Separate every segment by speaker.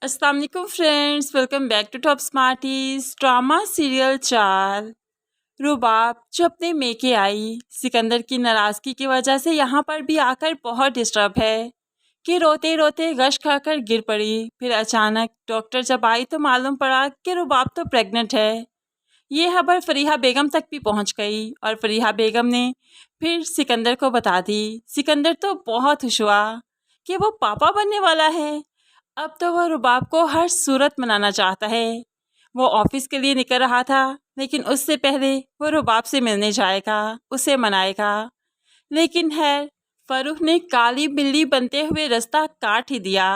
Speaker 1: अस्सलाम वालेकुम friends, welcome back to top smarties. Drama serial 4 रुबाब जो अपने मेके आई सिकंदर की नाराज़गी की वजह से यहाँ पर भी आकर बहुत डिस्टर्ब है कि रोते रोते गश खाकर गिर पड़ी। फिर अचानक डॉक्टर जब आई तो मालूम पड़ा कि रुबाब तो प्रेग्नेंट है। ये खबर फरीहा बेगम तक भी पहुँच गई और फरीहा बेगम ने फिर सिकंदर को बता दी। सिकंदर तो बहुत खुश हुआ कि वो पापा बनने वाला है। अब तो वो रुबाब को हर सूरत मनाना चाहता है। वो ऑफिस के लिए निकल रहा था, लेकिन उससे पहले वो रुबाब से मिलने जाएगा, उसे मनाएगा। लेकिन फरूख ने काली बिल्ली बनते हुए रास्ता काट ही दिया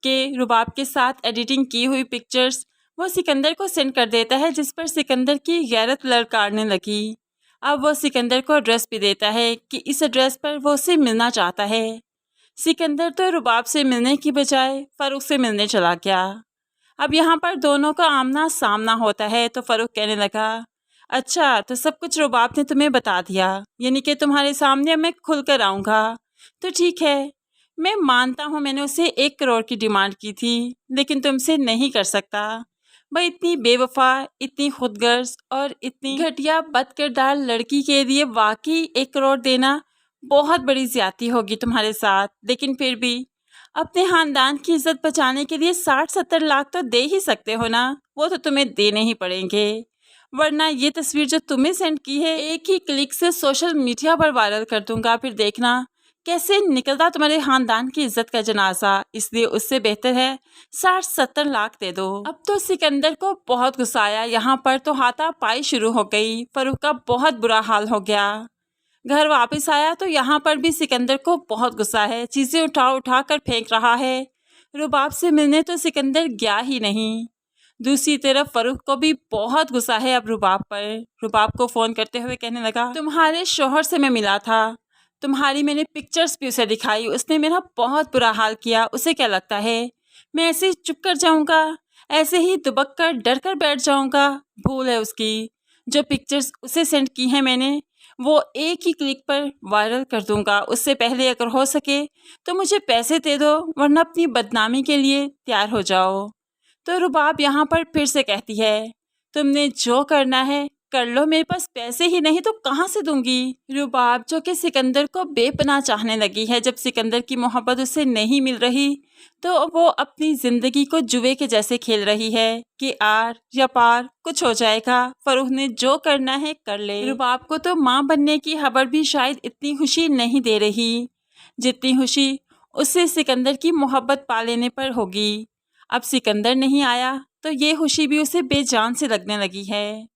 Speaker 1: कि रुबाब के साथ एडिटिंग की हुई पिक्चर्स वो सिकंदर को सेंड कर देता है, जिस पर सिकंदर की गैरत ललकारने लगी। अब वो सिकंदर को एड्रेस भी देता है कि इस एड्रेस पर वो उससे मिलना चाहता है। सिकंदर तो रुबाब से मिलने की बजाय फ़रूख से मिलने चला गया। अब यहाँ पर दोनों का आमना सामना होता है तो फ़रूख कहने लगा, अच्छा तो सब कुछ रुबाब ने तुम्हें बता दिया, यानी कि तुम्हारे सामने मैं खुल कर आऊँगा। तो ठीक है, मैं मानता हूँ मैंने उसे 1 करोड़ की डिमांड की थी, लेकिन तुमसे नहीं कर सकता। भाई इतनी बेवफा, इतनी खुदगर्ज और इतनी घटिया बदकिरदार लड़की के लिए वाकई 1 करोड़ देना बहुत बड़ी ज़्यादती होगी तुम्हारे साथ। लेकिन फिर भी अपने ख़ानदान की इज्जत बचाने के लिए 60-70 लाख तो दे ही सकते हो ना। वो तो तुम्हें देने ही पड़ेंगे, वरना ये तस्वीर जो तुम्हें सेंड की है एक ही क्लिक से सोशल मीडिया पर वायरल कर दूंगा। फिर देखना कैसे निकलता तुम्हारे ख़ानदान की इज्जत का जनाजा। इसलिए उससे बेहतर है 60-70 लाख दे दो। अब तो सिकंदर को बहुत गुस्सा आया। यहाँ पर तो हाथापाई शुरू हो गई। फ़रूख का बहुत बुरा हाल हो गया। घर वापस आया तो यहाँ पर भी सिकंदर को बहुत गुस्सा है, चीज़ें उठा उठा कर फेंक रहा है। रुबाब से मिलने तो सिकंदर गया ही नहीं। दूसरी तरफ फ़रूख को भी बहुत गुस्सा है अब रुबाब पर। रुबाब को फ़ोन करते हुए कहने लगा, तुम्हारे शोहर से मैं मिला था, तुम्हारी मैंने पिक्चर्स भी उसे दिखाई, उसने मेरा बहुत बुरा हाल किया। उसे क्या लगता है मैं ऐसे ही चुप कर जाऊँगा, ऐसे ही दुबक कर डर कर बैठ जाऊँगा? भूल है उसकी। जो पिक्चर्स उसे सेंड की हैं मैंने, वो एक ही क्लिक पर वायरल कर दूंगा। उससे पहले अगर हो सके तो मुझे पैसे दे दो, वरना अपनी बदनामी के लिए तैयार हो जाओ। तो रुबाब यहाँ पर फिर से कहती है, तुमने जो करना है कर लो, मेरे पास पैसे ही नहीं तो कहाँ से दूंगी। रुबाब जो कि सिकंदर को बेपनाह चाहने लगी है, जब सिकंदर की मोहब्बत उसे नहीं मिल रही तो वो अपनी ज़िंदगी को जुए के जैसे खेल रही है कि आर या पार कुछ हो जाएगा, फ़रूख ने जो करना है कर ले। रुबाब को तो माँ बनने की खबर भी शायद इतनी खुशी नहीं दे रही जितनी खुशी उससे सिकंदर की मोहब्बत पा लेने पर होगी। अब सिकंदर नहीं आया तो ये खुशी भी उसे बेजान से लगने लगी है।